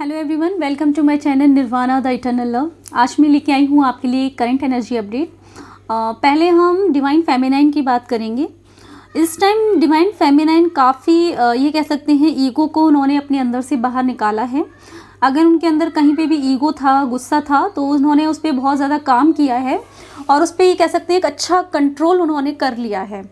Hello everyone, welcome to my channel Nirvana the eternal love. आज मैं लेके आई हूँ आपके लिए करंट एनर्जी अपडेट। पहले हम डिवाइन फेमिनाइन की बात करेंगे। इस टाइम डिवाइन फेमिनाइन काफ़ी ये कह सकते हैं ईगो को उन्होंने अपने अंदर से बाहर निकाला है। अगर उनके अंदर कहीं पे भी ईगो था, गुस्सा था, तो उन्होंने उस पर बहुत ज़्यादा काम किया है और उस पर ये कह सकते हैं एक अच्छा कंट्रोल उन्होंने कर लिया है।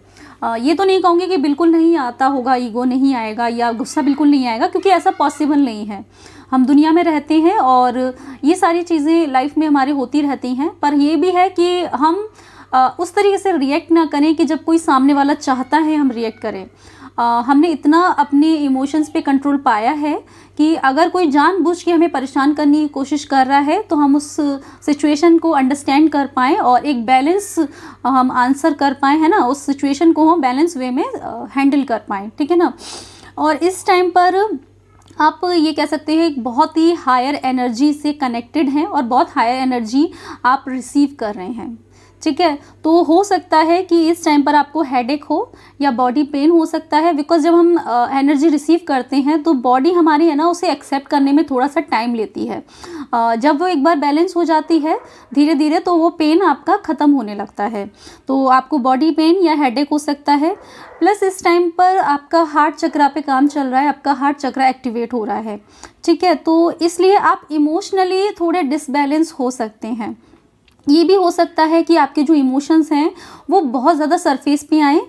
ये तो नहीं कहूँगी कि बिल्कुल नहीं आता होगा, ईगो नहीं आएगा या गुस्सा बिल्कुल नहीं आएगा, क्योंकि ऐसा पॉसिबल नहीं है। हम दुनिया में रहते हैं और ये सारी चीज़ें लाइफ में हमारे होती रहती हैं, पर ये भी है कि हम उस तरीके से रिएक्ट ना करें कि जब कोई सामने वाला चाहता है हम रिएक्ट करें। हमने इतना अपने इमोशंस पे कंट्रोल पाया है कि अगर कोई जानबूझ के हमें परेशान करने की कोशिश कर रहा है तो हम उस सिचुएशन को अंडरस्टैंड कर पाएँ और एक बैलेंस हम आंसर कर पाएँ, है ना, उस सिचुएशन को हम बैलेंस वे में हैंडल कर पाएँ, ठीक है ना। और इस टाइम पर आप ये कह सकते हैं एक बहुत ही हायर एनर्जी से कनेक्टेड हैं और बहुत हायर एनर्जी आप रिसीव कर रहे हैं, ठीक है। तो हो सकता है कि इस टाइम पर आपको हेडेक हो या बॉडी पेन हो सकता है, बिकॉज जब हम एनर्जी रिसीव करते हैं तो बॉडी हमारी है ना उसे एक्सेप्ट करने में थोड़ा सा टाइम लेती है। जब वो एक बार बैलेंस हो जाती है धीरे धीरे तो वो पेन आपका ख़त्म होने लगता है। तो आपको बॉडी पेन या हेडेक हो सकता है। प्लस इस टाइम पर आपका हार्ट चक्रा पे काम चल रहा है, आपका हार्ट चक्रा एक्टिवेट हो रहा है, ठीक है। तो इसलिए आप इमोशनली थोड़े डिसबैलेंस हो सकते हैं। ये भी हो सकता है कि आपके जो इमोशंस हैं वो बहुत ज़्यादा सरफेस पे आएँ।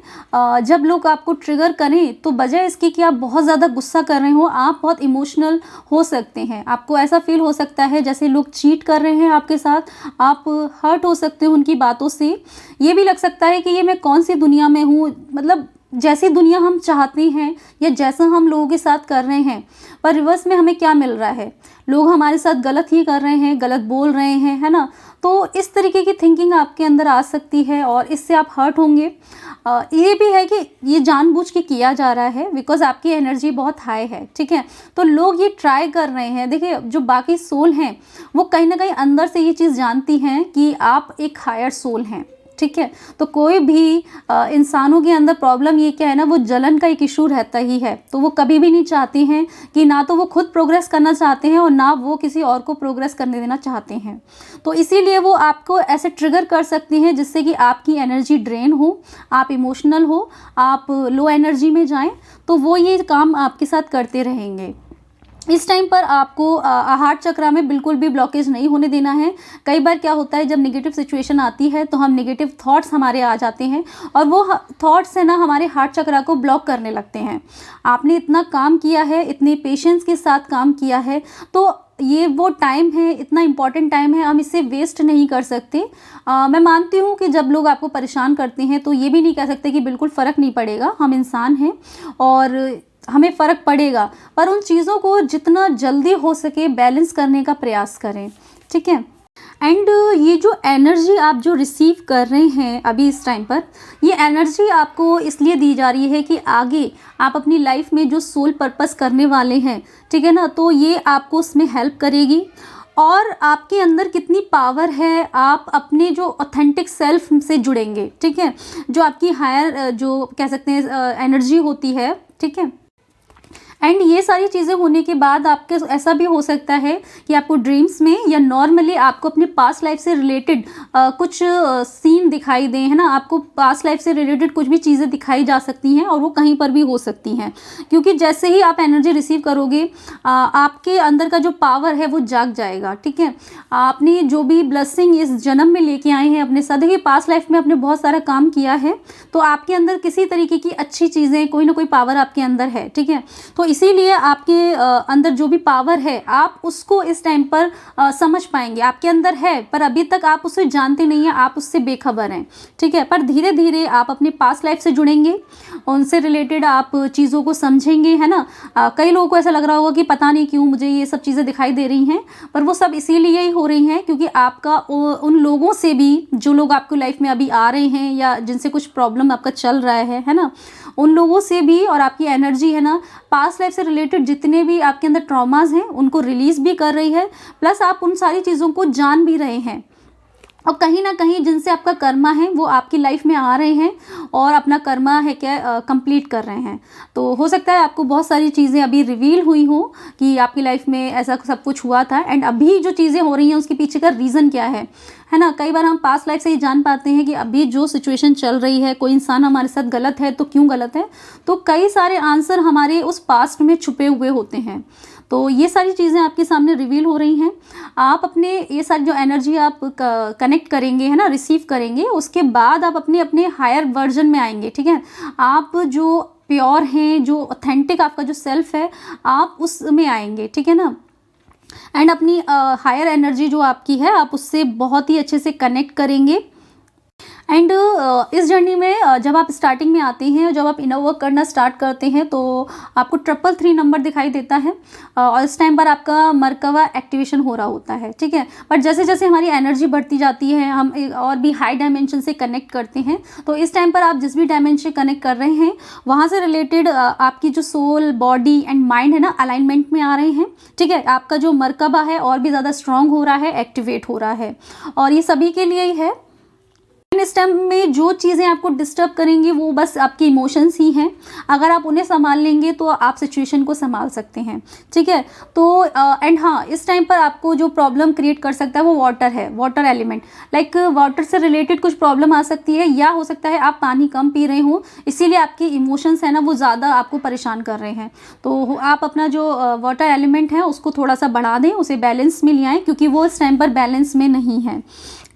जब लोग आपको ट्रिगर करें तो बजाय इसके कि आप बहुत ज़्यादा गुस्सा कर रहे हो, आप बहुत इमोशनल हो सकते हैं। आपको ऐसा फील हो सकता है जैसे लोग चीट कर रहे हैं आपके साथ, आप हर्ट हो सकते हो उनकी बातों से। ये भी लग सकता है कि ये मैं कौन सी दुनिया में हूँ, मतलब जैसी दुनिया हम चाहते हैं या जैसा हम लोगों के साथ कर रहे हैं, पर रिवर्स में हमें क्या मिल रहा है, लोग हमारे साथ गलत ही कर रहे हैं, गलत बोल रहे हैं, है ना। तो इस तरीके की थिंकिंग आपके अंदर आ सकती है और इससे आप हर्ट होंगे। ये भी है कि ये जानबूझ के किया जा रहा है बिकॉज आपकी एनर्जी बहुत हाई है, ठीक है। तो लोग ये ट्राई कर रहे हैं। देखिए, जो बाकी सोल हैं वो कहीं ना कहीं अंदर से ये चीज़ जानती हैं कि आप एक हायर सोल हैं, ठीक है। तो कोई भी इंसानों के अंदर प्रॉब्लम ये क्या है ना, वो जलन का एक इशू रहता ही है। तो वो कभी भी नहीं चाहते हैं कि ना तो वो खुद प्रोग्रेस करना चाहते हैं और ना वो किसी और को प्रोग्रेस करने देना चाहते हैं। तो इसीलिए वो आपको ऐसे ट्रिगर कर सकती हैं जिससे कि आपकी एनर्जी ड्रेन हो, आप इमोशनल हो, आप लो एनर्जी में जाएं। तो वो ये काम आपके साथ करते रहेंगे। इस टाइम पर आपको हार्ट चक्रा में बिल्कुल भी ब्लॉकेज नहीं होने देना है। कई बार क्या होता है, जब नेगेटिव सिचुएशन आती है तो हम नेगेटिव थॉट्स हमारे आ जाते हैं और वो थॉट्स है ना हमारे हार्ट चक्रा को ब्लॉक करने लगते हैं। आपने इतना काम किया है, इतने पेशेंस के साथ काम किया है, तो ये वो टाइम है, इतना इम्पॉर्टेंट टाइम है, हम इसे वेस्ट नहीं कर सकते। मैं मानती हूँ कि जब लोग आपको परेशान करते हैं तो ये भी नहीं कह सकते कि बिल्कुल फ़र्क नहीं पड़ेगा। हम इंसान हैं और हमें फ़र्क पड़ेगा, पर उन चीज़ों को जितना जल्दी हो सके बैलेंस करने का प्रयास करें, ठीक है। एंड ये जो एनर्जी आप जो रिसीव कर रहे हैं अभी इस टाइम पर, ये एनर्जी आपको इसलिए दी जा रही है कि आगे आप अपनी लाइफ में जो सोल पर्पस करने वाले हैं, ठीक है ना, तो ये आपको उसमें हेल्प करेगी। और आपके अंदर कितनी पावर है, आप अपने जो ऑथेंटिक सेल्फ से जुड़ेंगे, ठीक है। जो आपकी हायर जो कह सकते हैं एनर्जी होती है, ठीक है। एंड ये सारी चीज़ें होने के बाद आपके ऐसा भी हो सकता है कि आपको ड्रीम्स में या नॉर्मली आपको अपने पास्ट लाइफ से रिलेटेड कुछ सीन दिखाई दें, है ना। आपको पास्ट लाइफ से रिलेटेड कुछ भी चीज़ें दिखाई जा सकती हैं और वो कहीं पर भी हो सकती हैं, क्योंकि जैसे ही आप एनर्जी रिसीव करोगे आपके अंदर का जो पावर है वो जाग जाएगा, ठीक है। आपने जो भी ब्लेसिंग इस जन्म में लेके आए हैं अपने साथ, देखिए पास्ट लाइफ में आपने बहुत सारा काम किया है, तो आपके अंदर किसी तरीके की अच्छी चीज़ें, कोई ना कोई पावर आपके अंदर है, ठीक है। तो इसीलिए आपके अंदर जो भी पावर है आप उसको इस टाइम पर समझ पाएंगे। आपके अंदर है पर अभी तक आप उसे जानते नहीं हैं, आप उससे बेखबर हैं, ठीक है। पर धीरे धीरे आप अपने पास्ट लाइफ से जुड़ेंगे, उनसे रिलेटेड आप चीज़ों को समझेंगे, है ना। कई लोगों को ऐसा लग रहा होगा कि पता नहीं क्यों मुझे ये सब चीज़ें दिखाई दे रही हैं, पर वो सब इसीलिए ही हो रही हैं क्योंकि आपका उन लोगों से भी, जो लोग आपकी लाइफ में अभी आ रहे हैं या जिनसे कुछ प्रॉब्लम आपका चल रहा है ना, उन लोगों से भी और आपकी एनर्जी है ना पास्ट लाइफ से रिलेटेड जितने भी आपके अंदर ट्रॉमास हैं उनको रिलीज़ भी कर रही है। प्लस आप उन सारी चीज़ों को जान भी रहे हैं। और कहीं न कहीं जिनसे आपका कर्मा है वो आपकी लाइफ में आ रहे हैं और अपना कर्मा है क्या कंप्लीट कर रहे हैं। तो हो सकता है आपको बहुत सारी चीज़ें अभी रिवील हुई हों कि आपकी लाइफ में ऐसा सब कुछ हुआ था एंड अभी जो चीज़ें हो रही हैं उसके पीछे का रीज़न क्या है ना? कई बार हम पास्ट लाइफ से ही जान पाते हैं कि अभी जो सिचुएशन चल रही है, कोई इंसान हमारे साथ गलत है तो क्यों गलत है? तो कई सारे आंसर हमारे उस पास्ट में छुपे हुए होते हैं। तो ये सारी चीज़ें आपके सामने रिवील हो रही हैं। आप अपने ये सारी जो एनर्जी आप कनेक्ट करेंगे, है ना, रिसीव करेंगे, उसके बाद आप अपने हायर वर्जन में आएँगे, ठीक है? आप जो प्योर हैं, जो ऑथेंटिक आपका जो सेल्फ है, आप उसमें आएँगे, ठीक है ना? एंड अपनी हायर एनर्जी जो आपकी है, आप उससे बहुत ही अच्छे से कनेक्ट करेंगे। एंड इस जर्नी में जब आप स्टार्टिंग में आते हैं, जब आप इनर वर्क करना स्टार्ट करते हैं तो आपको 333 नंबर दिखाई देता है और इस टाइम पर आपका मरकवा एक्टिवेशन हो रहा होता है, ठीक है। बट जैसे जैसे हमारी एनर्जी बढ़ती जाती है, हम और भी हाई डायमेंशन से कनेक्ट करते हैं, तो इस टाइम पर आप जिस भी डायमेंशन से कनेक्ट कर रहे हैं वहाँ से रिलेटेड आपकी जो सोल, बॉडी एंड माइंड है ना, अलाइनमेंट में आ रहे हैं, ठीक है। आपका जो मरकबा है और भी ज़्यादा स्ट्रांग हो रहा है, एक्टिवेट हो रहा है और ये सभी के लिए ही है। इस टाइम में जो चीज़ें आपको डिस्टर्ब करेंगी वो बस आपके इमोशंस ही हैं। अगर आप उन्हें संभाल लेंगे तो आप सिचुएशन को संभाल सकते हैं, ठीक है। तो एंड हाँ, इस टाइम पर आपको जो प्रॉब्लम क्रिएट कर सकता है वो वाटर है, वाटर एलिमेंट। लाइक वाटर से रिलेटेड कुछ प्रॉब्लम आ सकती है, या हो सकता है आप पानी कम पी रहे हो, इसीलिए आपके इमोशंस है ना वो ज़्यादा आपको परेशान कर रहे हैं। तो आप अपना जो वाटर एलिमेंट है उसको थोड़ा सा बढ़ा दें, उसे बैलेंस में ले आएँ, क्योंकि वो इस टाइम पर बैलेंस में नहीं है,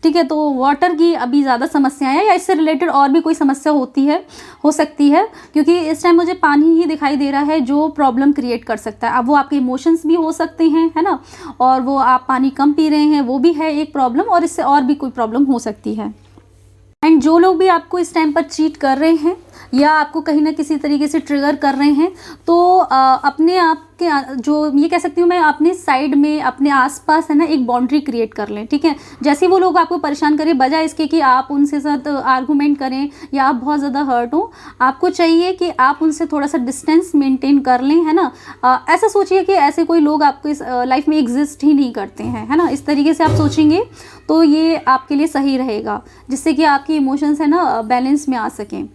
ठीक है। तो वाटर की अभी ज़्यादा समस्याएं हैं, या इससे रिलेटेड और भी कोई समस्या होती है, हो सकती है, क्योंकि इस टाइम मुझे पानी ही दिखाई दे रहा है जो प्रॉब्लम क्रिएट कर सकता है। अब वो आपके इमोशंस भी हो सकते हैं, है ना, और वो आप पानी कम पी रहे हैं वो भी है एक प्रॉब्लम, और इससे और भी कोई प्रॉब्लम हो सकती है। एंड जो लोग भी आपको इस टाइम पर चीट कर रहे हैं या आपको कहीं ना किसी तरीके से ट्रिगर कर रहे हैं, तो अपने आप के जो ये कह सकती हूँ मैं, अपने साइड में, अपने आसपास है ना एक बाउंड्री क्रिएट कर लें, ठीक है। जैसे वो लोग आपको परेशान करें, बजाय इसके कि आप उनसे साथ आर्गूमेंट करें या आप बहुत ज़्यादा हर्ट हो, आपको चाहिए कि आप उनसे थोड़ा सा डिस्टेंस मेंटेन कर लें, है ना। ऐसा सोचिए कि ऐसे कोई लोग आपको इस लाइफ में एग्जिस्ट ही नहीं करते हैं, है ना। इस तरीके से आप सोचेंगे तो ये आपके लिए सही रहेगा, जिससे कि आपकी इमोशंस है ना बैलेंस में आ सकें।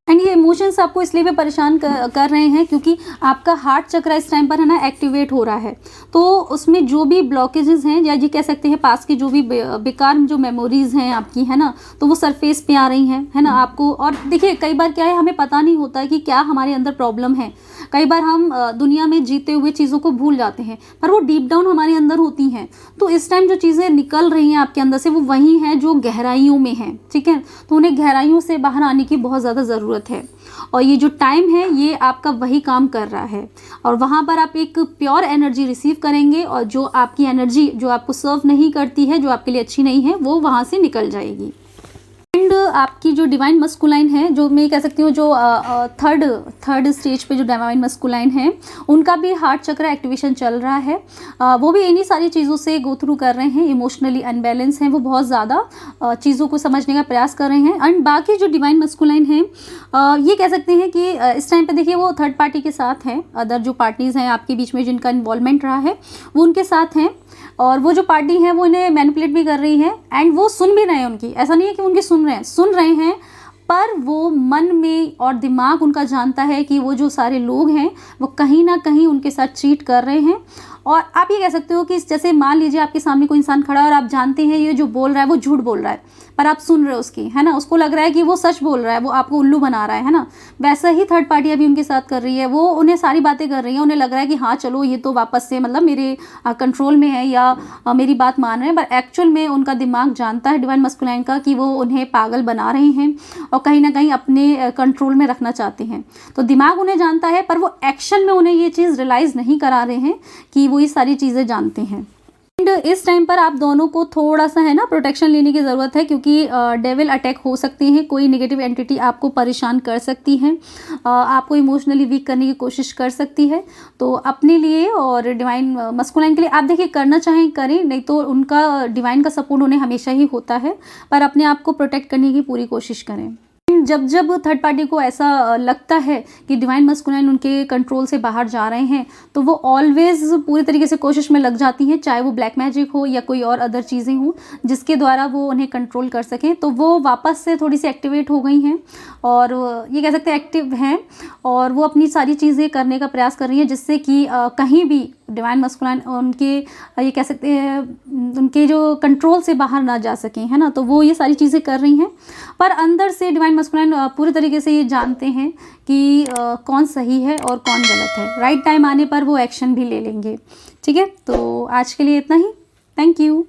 एंड ये इमोशंस आपको इसलिए भी परेशान कर रहे हैं क्योंकि आपका हार्ट चक्र इस टाइम पर है ना एक्टिवेट हो रहा है। तो उसमें जो भी ब्लॉकेजेस हैं, या ये कह सकते हैं पास की जो भी बेकार जो मेमोरीज हैं आपकी, है ना, तो वो सरफेस पे आ रही हैं, है ना आपको। और देखिए कई बार क्या है, हमें पता नहीं होता है कि क्या हमारे अंदर प्रॉब्लम है। कई बार हम दुनिया में जीते हुए चीज़ों को भूल जाते हैं, पर वो डीप डाउन हमारे अंदर होती हैं। तो इस टाइम जो चीज़ें निकल रही हैं आपके अंदर से, वो वही हैं जो गहराइयों में हैं, ठीक है। तो उन्हें गहराइयों से बाहर आने की बहुत ज़्यादा ज़रूरत है, और ये जो टाइम है ये आपका वही काम कर रहा है। और वहाँ पर आप एक प्योर एनर्जी रिसीव करेंगे, और जो आपकी एनर्जी जो आपको सर्व नहीं करती है, जो आपके लिए अच्छी नहीं है, वो वहाँ से निकल जाएगी। एंड आपकी जो डिवाइन मस्कुलाइन है, जो मैं कह सकती हूँ जो थर्ड स्टेज पे जो डिवाइन मस्कुलाइन है, उनका भी हार्ट चक्र एक्टिवेशन चल रहा है। वो भी इन्हीं सारी चीज़ों से गो थ्रू कर रहे हैं, इमोशनली अनबैलेंस हैं, वो बहुत ज़्यादा चीज़ों को समझने का प्रयास कर रहे हैं। एंड बाकी जो डिवाइन मस्कुलाइन है, ये कह सकते हैं कि इस टाइम पे देखिए वो थर्ड पार्टी के साथ हैं, अदर जो पार्टीज़ हैं आपके बीच में जिनका इन्वॉल्वमेंट रहा है वो उनके साथ हैं, और वो जो पार्टी है वो इन्हें मैनिपुलेट भी कर रही है, एंड वो सुन भी रहे हैं उनकी। ऐसा नहीं है कि उनकी सुन रहे हैं, पर वो मन में और दिमाग उनका जानता है कि वो जो सारे लोग हैं वो कहीं ना कहीं उनके साथ चीट कर रहे हैं। और आप ये कह सकते हो कि जैसे मान लीजिए आपके सामने कोई इंसान खड़ा है और आप जानते हैं ये जो बोल रहा है वो झूठ बोल रहा है, पर आप सुन रहे हो उसकी, है ना, उसको लग रहा है कि वो सच बोल रहा है, वो आपको उल्लू बना रहा है ना। वैसा ही थर्ड पार्टी अभी उनके साथ कर रही है, वो उन्हें सारी बातें कर रही है, उन्हें लग रहा है कि हाँ चलो ये तो वापस से मतलब मेरे कंट्रोल में है, या मेरी बात मान रहे हैं, पर एक्चुअल में उनका दिमाग जानता है डिवाइन मस्कुलाइन का कि वो उन्हें पागल बना रहे हैं और कहीं ना कहीं अपने कंट्रोल में रखना चाहते हैं। तो दिमाग उन्हें जानता है, पर वो एक्शन में उन्हें ये चीज़ रियलाइज़ नहीं करा रहे हैं कि वो ये सारी चीज़ें जानते हैं। एंड इस टाइम पर आप दोनों को थोड़ा सा है ना प्रोटेक्शन लेने की ज़रूरत है, क्योंकि डेविल अटैक हो सकते हैं, कोई नेगेटिव एंटिटी आपको परेशान कर सकती है, आपको इमोशनली वीक करने की कोशिश कर सकती है। तो अपने लिए और डिवाइन मस्कुलाइन के लिए आप देखिए करना चाहें करें, नहीं तो उनका डिवाइन का सपोर्ट उन्हें हमेशा ही होता है, पर अपने आप को प्रोटेक्ट करने की पूरी कोशिश करें। जब जब थर्ड पार्टी को ऐसा लगता है कि डिवाइन मस्कुलाइन उनके कंट्रोल से बाहर जा रहे हैं, तो वो ऑलवेज पूरी तरीके से कोशिश में लग जाती हैं, चाहे वो ब्लैक मैजिक हो या कोई और अदर चीज़ें हों जिसके द्वारा वो उन्हें कंट्रोल कर सकें। तो वो वापस से थोड़ी सी एक्टिवेट हो गई हैं और ये कह सकते हैं एक्टिव हैं, और वो अपनी सारी चीज़ें करने का प्रयास कर रही हैं जिससे कि कहीं भी डिवाइन मस्कुलाइन उनके ये कह सकते हैं उनके जो कंट्रोल से बाहर ना जा सकें, है ना। तो वो ये सारी चीज़ें कर रही हैं, पर अंदर से डिवाइन मस्कुलाइन पूरी तरीके से ये जानते हैं कि कौन सही है और कौन गलत है। राइट टाइम आने पर वो एक्शन भी ले लेंगे। ठीक है, तो आज के लिए इतना ही। Thank you.